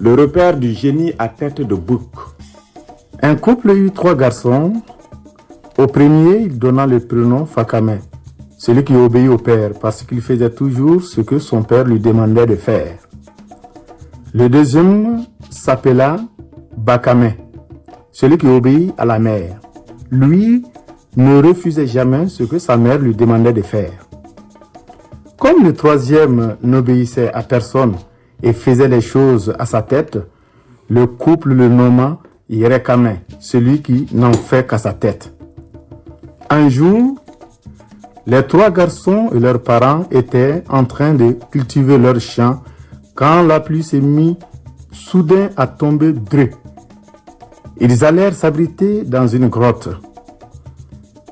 Le repère du génie à tête de bouc. Un couple eut 3 garçons. Au premier, il donna le prénom Fakame, celui qui obéit au père, parce qu'il faisait toujours ce que son père lui demandait de faire. Le deuxième s'appela Bakame, celui qui obéit à la mère. Lui ne refusait jamais ce que sa mère lui demandait de faire. Comme le troisième n'obéissait à personne et faisait les choses à sa tête, le couple le nomma Yerekame, celui qui n'en fait qu'à sa tête. Un jour, les 3 garçons et leurs parents étaient en train de cultiver leurs champs quand la pluie s'est mise soudain à tomber dreux. Ils allèrent s'abriter dans une grotte.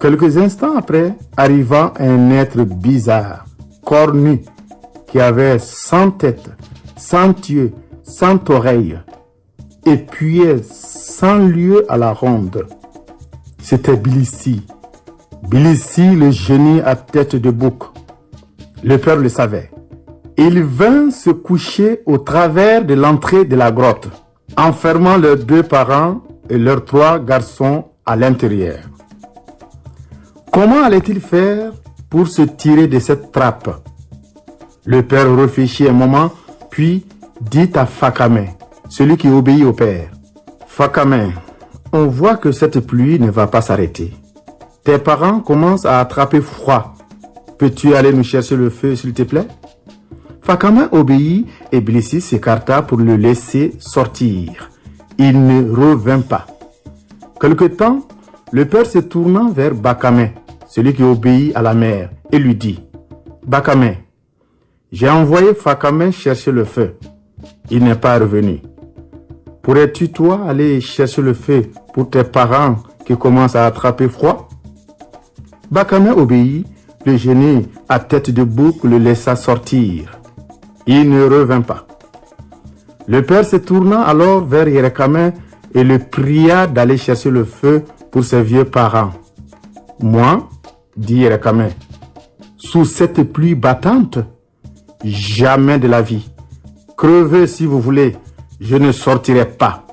Quelques instants après, arriva un être bizarre, cornu, qui avait 100 têtes, 100 yeux, 100 oreilles, et puait 100 lieues à la ronde. C'était Bilissi. Bilissi, le génie à tête de bouc. Le père le savait. Il vint se coucher au travers de l'entrée de la grotte, enfermant leurs 2 parents et leurs 3 garçons à l'intérieur. Comment allait-il faire pour se tirer de cette trappe? Le père réfléchit un moment, puis dit à Fakame, celui qui obéit au père: Fakame, on voit que cette pluie ne va pas s'arrêter. Tes parents commencent à attraper froid. Peux-tu aller nous chercher le feu, s'il te plaît? Fakame obéit et Bilissi s'écarta pour le laisser sortir. Il ne revint pas. Quelque temps, le père se tourna vers Bakame, celui qui obéit à la mère, et lui dit: Bakame, j'ai envoyé Fakame chercher le feu. Il n'est pas revenu. Pourrais-tu, toi, aller chercher le feu pour tes parents qui commencent à attraper froid? Bakame obéit, le génie à tête de bouc le laissa sortir. Il ne revint pas. Le père se tourna alors vers Yerekame et le pria d'aller chercher le feu pour ses vieux parents. Moi, dit Yerekame, sous cette pluie battante, jamais de la vie. Crevez si vous voulez, je ne sortirai pas.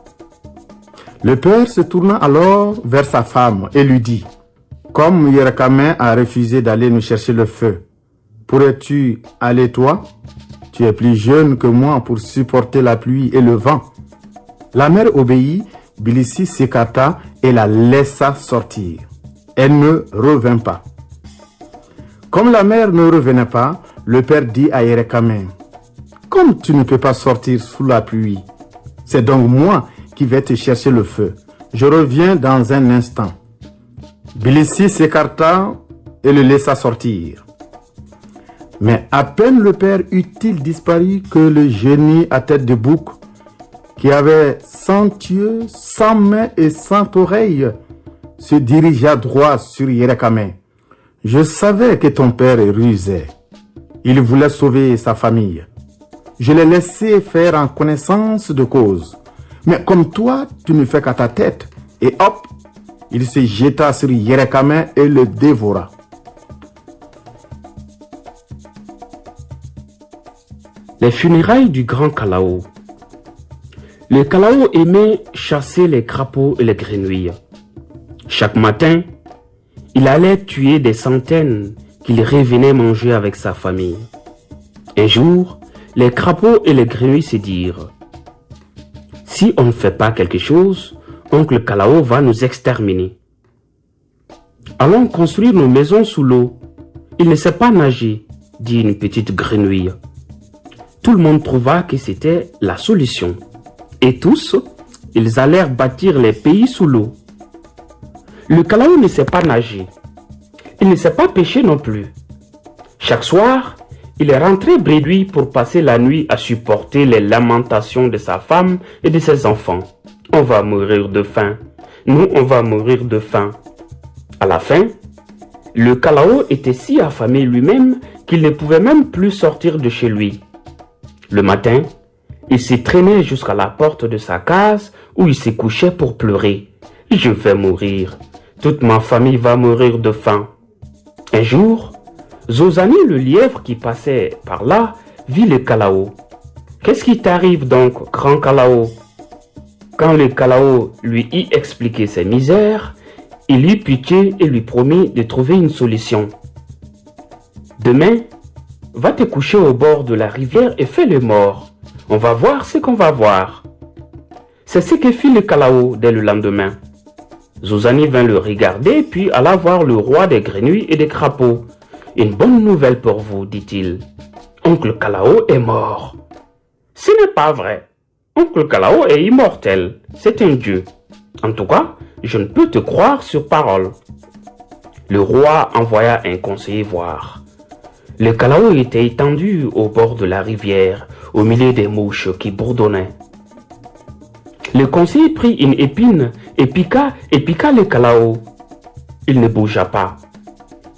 Le père se tourna alors vers sa femme et lui dit: Comme Yerekame a refusé d'aller nous chercher le feu, pourrais-tu aller toi? Tu es plus jeune que moi pour supporter la pluie et le vent. La mère obéit, Bilissi s'écarta et la laissa sortir. Elle ne revint pas. Comme la mère ne revenait pas, le père dit à Yerekame: Comme tu ne peux pas sortir sous la pluie, c'est donc moi qui vais te chercher le feu. Je reviens dans un instant. Bilissi s'écarta et le laissa sortir. Mais à peine le père eut-il disparu que le génie à tête de bouc, qui avait 100 yeux, 100 mains et 100 oreilles, se dirigea droit sur Yerekame. Je savais que ton père rusait. Il voulait sauver sa famille. Je l'ai laissé faire en connaissance de cause. Mais comme toi, tu ne fais qu'à ta tête. Et hop, il se jeta sur Yerekame et le dévora. Les funérailles du grand Kalao. Le Kalao aimait chasser les crapauds et les grenouilles. Chaque matin, il allait tuer des centaines qu'il revenait manger avec sa famille. Un jour, les crapauds et les grenouilles se dirent: Si on ne fait pas quelque chose, oncle Kalao va nous exterminer. Allons construire nos maisons sous l'eau. Il ne sait pas nager, dit une petite grenouille. Tout le monde trouva que c'était la solution. Et tous, ils allèrent bâtir les pays sous l'eau. Le Kalao ne sait pas nager. Il ne sait pas pêcher non plus. Chaque soir, il est rentré bredouille pour passer la nuit à supporter les lamentations de sa femme et de ses enfants. On va mourir de faim. Nous, on va mourir de faim. À la fin, le Kalao était si affamé lui-même qu'il ne pouvait même plus sortir de chez lui. Le matin, il se traînait jusqu'à la porte de sa case où il se couchait pour pleurer. « Je vais mourir. Toute ma famille va mourir de faim. » Un jour, Zozani, le lièvre qui passait par là, vit le Kalao. Qu'est-ce qui t'arrive donc, grand Kalao? Quand le Kalao lui y expliquait ses misères, il eut pitié et lui promit de trouver une solution. Demain, va te coucher au bord de la rivière et fais le mort. On va voir ce qu'on va voir. C'est ce que fit le Kalao dès le lendemain. Zouzani vint le regarder puis alla voir le roi des grenouilles et des crapauds. Une bonne nouvelle pour vous, dit-il. Oncle Kalao est mort. Ce n'est pas vrai. Oncle Kalao est immortel. C'est un dieu. En tout cas, je ne peux te croire sur parole. Le roi envoya un conseiller voir. Le Kalao était étendu au bord de la rivière, au milieu des mouches qui bourdonnaient. Le conseiller prit une épine et piqua le Kalao. Il ne bougea pas.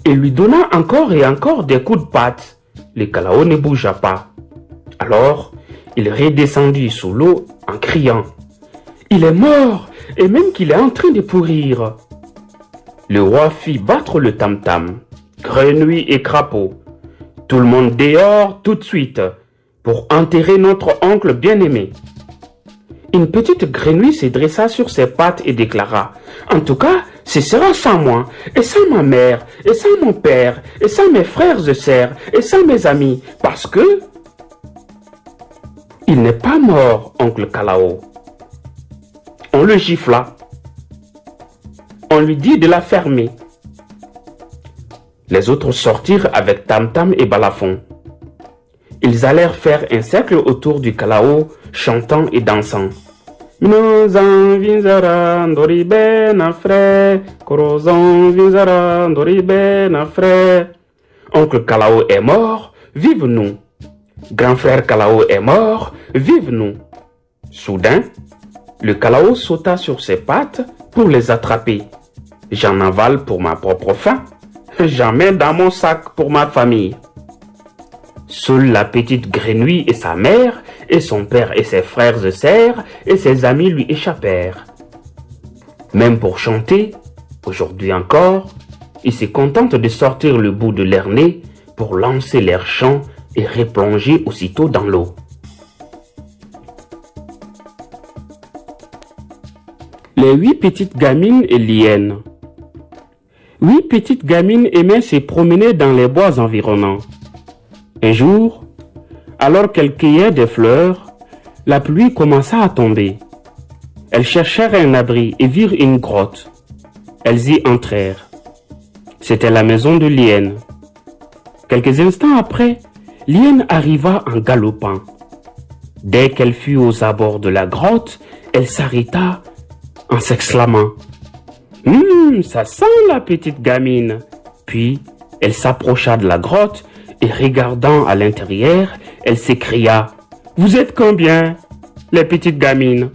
Il lui donna encore et encore des coups de patte. Le Kalao ne bougea pas. Alors, il redescendit sous l'eau en criant « Il est mort et même qu'il est en train de pourrir !» Le roi fit battre le tam-tam, grenouilles et crapauds. Tout le monde dehors tout de suite pour enterrer notre oncle bien-aimé. Une petite grenouille se dressa sur ses pattes et déclara « En tout cas, ce sera sans moi, et sans ma mère, et sans mon père, et sans mes frères et sœurs, et sans mes amis, parce que... » Il n'est pas mort, oncle Kalao. On le gifla. On lui dit de la fermer. Les autres sortirent avec Tam-Tam et Balafon. Ils allèrent faire un cercle autour du Kalao, chantant et dansant. Minozan vinzara ndori ben afre, korozan vinzara ndori ben afre. Oncle Kalao est mort, vive nous. Grand frère Kalao est mort, vive nous. Soudain, le Kalao sauta sur ses pattes pour les attraper. J'en avale pour ma propre faim, j'en mets dans mon sac pour ma famille. Seule la petite grenouille et sa mère, et son père et ses frères et sœurs, et ses amis lui échappèrent. Même pour chanter, aujourd'hui encore, ils se contentent de sortir le bout de leur nez pour lancer leur chant et replonger aussitôt dans l'eau. Les 8 petites gamines et l'hyène. 8 petites gamines aimaient se promener dans les bois environnants. Un jour, alors qu'elles cueillaient des fleurs, la pluie commença à tomber. Elles cherchèrent un abri et virent une grotte. Elles y entrèrent. C'était la maison de l'hyène. Quelques instants après, l'hyène arriva en galopant. Dès qu'elle fut aux abords de la grotte, elle s'arrêta en s'exclamant « ça sent la petite gamine !» Puis, elle s'approcha de la grotte et regardant à l'intérieur, elle s'écria « Vous êtes combien, les petites gamines ?»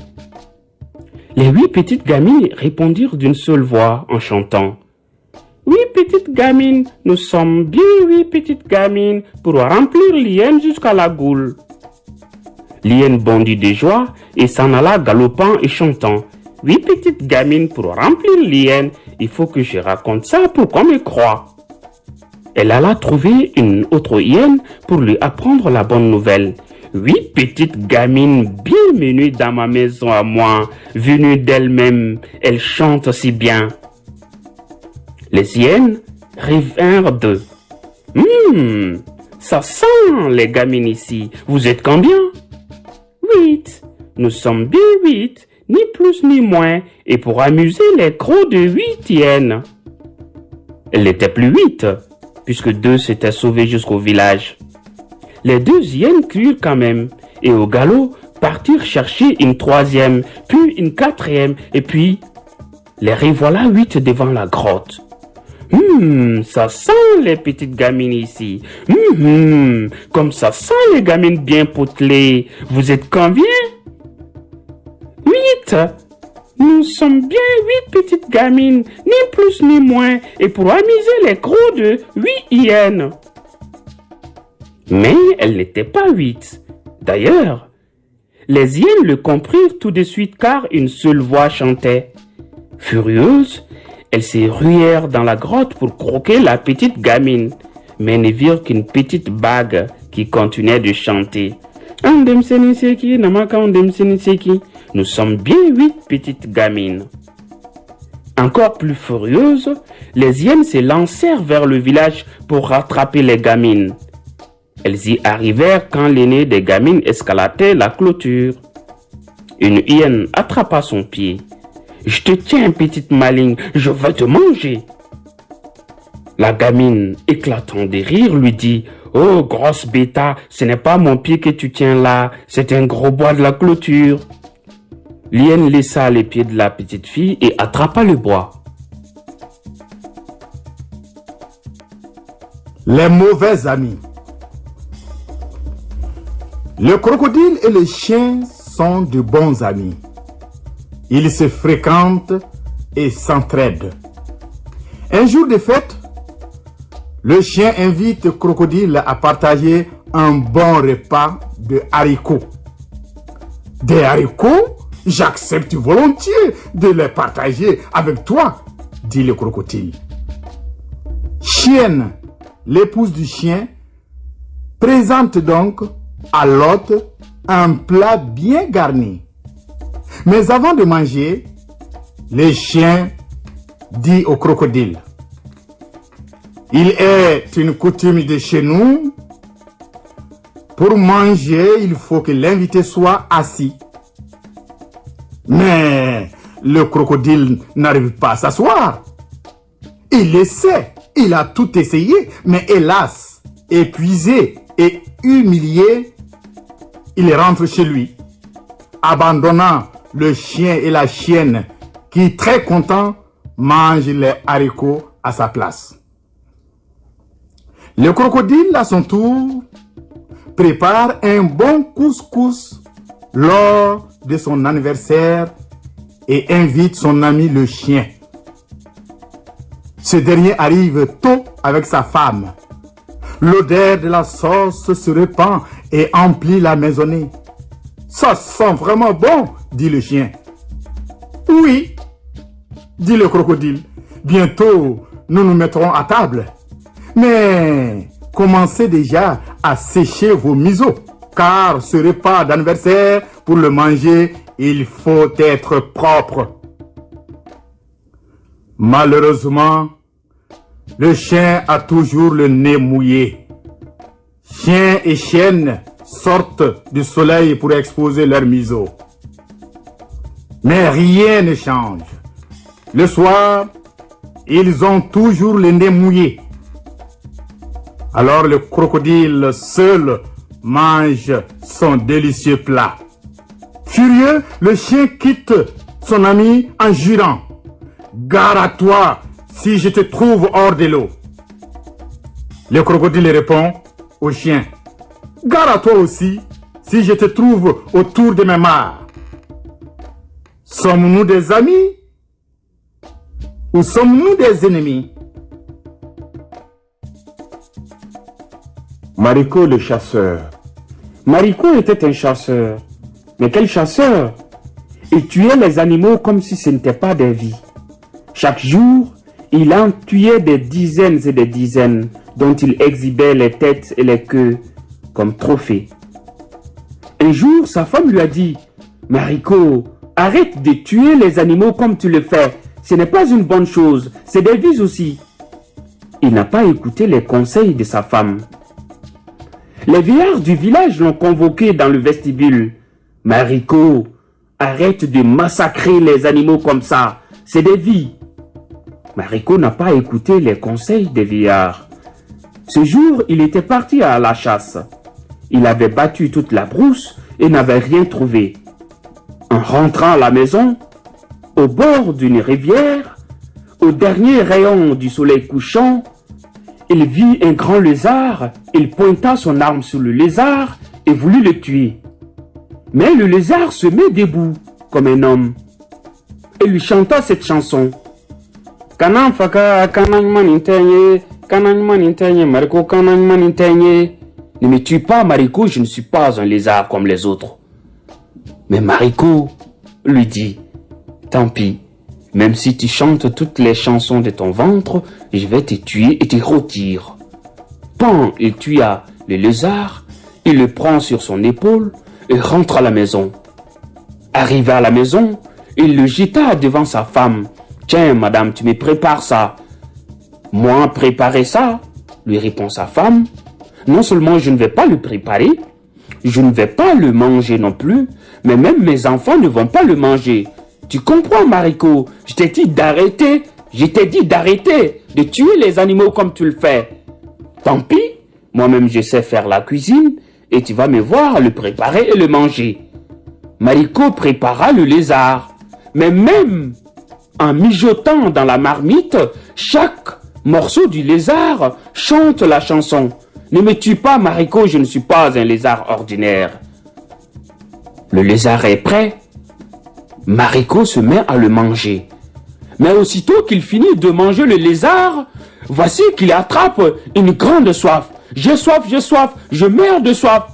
Les 8 petites gamines répondirent d'une seule voix en chantant « 8 petites gamines, nous sommes bien 8 petites gamines pour remplir l'hyène jusqu'à la goule. » L'hyène bondit de joie et s'en alla galopant et chantant « 8 petites gamines pour remplir l'hyène, il faut que je raconte ça pour qu'on me croie. » Elle alla trouver une autre hyène pour lui apprendre la bonne nouvelle. 8 petites gamines bienvenues dans ma maison à moi, venues d'elles-mêmes, elles chantent si bien. Les hyènes revinrent d'eux. Ça sent les gamines ici. Vous êtes combien? 8. Nous sommes bien 8, ni plus ni moins, et pour amuser les crocs de 8 hyènes. Elle n'était plus 8, puisque 2 s'étaient sauvés jusqu'au village. Les 2 hyènes crurent quand même, et au galop partirent chercher une 3e, puis une 4e, et puis les revoilà 8 devant la grotte. Ça sent les petites gamines ici. Comme ça sent les gamines bien potelées. Vous êtes combien? 8. Nous sommes bien 8 petites gamines, ni plus ni moins, et pour amuser les crocs de 8 hyènes. Mais elles n'étaient pas 8. D'ailleurs, les hyènes le comprirent tout de suite car une seule voix chantait. Furieuses, elles se ruèrent dans la grotte pour croquer la petite gamine, mais ne virent qu'une petite bague qui continuait de chanter. Andemseniseki, namaka andemseniseki. Nous sommes bien 8 petites gamines. Encore plus furieuses, les hyènes se lancèrent vers le village pour rattraper les gamines. Elles y arrivèrent quand l'aînée des gamines escaladait la clôture. Une hyène attrapa son pied. « Je te tiens, petite maligne, je vais te manger !» La gamine, éclatant de rire, lui dit « Oh, grosse bêta, ce n'est pas mon pied que tu tiens là, c'est un gros bois de la clôture. » L'hyène laissa les pieds de la petite fille et attrapa le bois. Les mauvais amis. Le crocodile et le chien sont de bons amis. Ils se fréquentent et s'entraident. Un jour de fête, le chien invite le crocodile à partager un bon repas de haricots. Des haricots? J'accepte volontiers de les partager avec toi, dit le crocodile. Chienne, l'épouse du chien, présente donc à l'hôte un plat bien garni. Mais avant de manger, le chien dit au crocodile: « Il est une coutume de chez nous, pour manger, il faut que l'invité soit assis. » Mais le crocodile n'arrive pas à s'asseoir. Il essaie, il a tout essayé, mais hélas, épuisé et humilié, il rentre chez lui, abandonnant le chien et la chienne qui, très contents, mangent les haricots à sa place. Le crocodile, à son tour, prépare un bon couscous lors de son anniversaire et invite son ami le chien. Ce dernier arrive tôt avec sa femme. L'odeur de la sauce se répand et emplit la maisonnée. « Ça sent vraiment bon, » dit le chien. « Oui, » dit le crocodile. « Bientôt, nous nous mettrons à table. Mais commencez déjà à sécher vos museaux, car ce repas d'anniversaire, pour le manger, il faut être propre. » Malheureusement, le chien a toujours le nez mouillé. Chien et chienne sortent du soleil pour exposer leurs museaux. Mais rien ne change. Le soir, ils ont toujours le nez mouillé. Alors le crocodile seul mange son délicieux plat. Furieux, le chien quitte son ami en jurant: « Gare à toi si je te trouve hors de l'eau. » Le crocodile répond au chien: « Gare à toi aussi si je te trouve autour de mes mares. » Sommes-nous des amis ou sommes-nous des ennemis? Marico le chasseur. Marico était un chasseur. Mais quel chasseur! Il tuait les animaux comme si ce n'était pas des vies. Chaque jour, il en tuait des dizaines et des dizaines, dont il exhibait les têtes et les queues comme trophées. Un jour, sa femme lui a dit: « Marico, arrête de tuer les animaux comme tu le fais. Ce n'est pas une bonne chose, c'est des vies aussi. » Il n'a pas écouté les conseils de sa femme. Les vieillards du village l'ont convoqué dans le vestibule. « Marico, arrête de massacrer les animaux comme ça, c'est des vies. » Marico n'a pas écouté les conseils des vieillards. Ce jour, il était parti à la chasse. Il avait battu toute la brousse et n'avait rien trouvé. En rentrant à la maison, au bord d'une rivière, au dernier rayon du soleil couchant, il vit un grand lézard. Il pointa son arme sur le lézard et voulut le tuer. Mais le lézard se met debout comme un homme et lui chanta cette chanson. Kanan faka kanan manintenye, kanan manintenye, Marico kanan manintenye. Ne me tue pas, Marico, je ne suis pas un lézard comme les autres. Mais Marico lui dit: tant pis, même si tu chantes toutes les chansons de ton ventre, je vais te tuer et te rôtir. Pan, il tua le lézard Il le prend sur son épaule et rentre à la maison. Arrivé à la maison, il le jeta devant sa femme. « Tiens, madame, tu me prépares ça. »« Moi, préparer ça ?» lui répond sa femme. « Non seulement je ne vais pas le préparer, je ne vais pas le manger non plus, mais même mes enfants ne vont pas le manger. Tu comprends, Mariko? Je t'ai dit d'arrêter. Je t'ai dit d'arrêter de tuer les animaux comme tu le fais. Tant pis, moi-même je sais faire la cuisine et tu vas me voir le préparer et le manger. » Mariko prépara le lézard, mais même en mijotant dans la marmite, chaque morceau du lézard chante la chanson. « Ne me tue pas, Mariko, je ne suis pas un lézard ordinaire. » Le lézard est prêt. Mariko se met à le manger. Mais aussitôt qu'il finit de manger le lézard, voici qu'il attrape une grande soif. « J'ai soif, je meurs de soif. »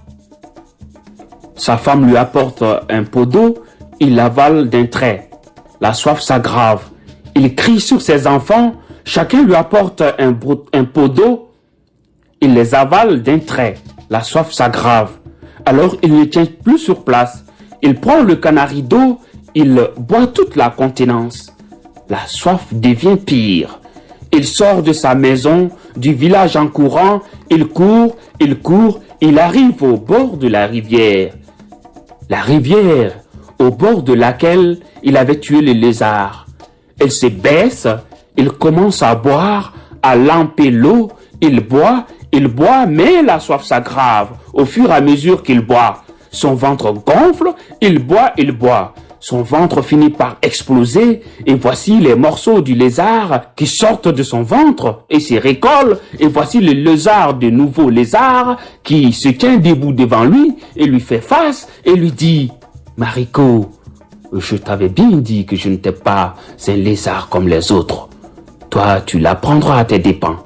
Sa femme lui apporte un pot d'eau, il l'avale d'un trait. La soif s'aggrave. Il crie sur ses enfants, chacun lui apporte un pot d'eau, il les avale d'un trait. La soif s'aggrave. Alors il ne tient plus sur place. Il prend le canari d'eau, il boit toute la contenance. La soif devient pire. Il sort de sa maison, du village en courant, il court, il arrive au bord de la rivière. La rivière au bord de laquelle il avait tué le lézard. Elle se baisse, il commence à boire, à lamper l'eau, il boit, mais la soif s'aggrave au fur et à mesure qu'il boit. Son ventre gonfle, il boit. Son ventre finit par exploser et voici les morceaux du lézard qui sortent de son ventre et se recollent. Et voici le lézard, de nouveau lézard, qui se tient debout devant lui et lui fait face et lui dit « Mariko, je t'avais bien dit que je n'étais pas un lézard comme les autres. Toi, tu l'apprendras à tes dépens. »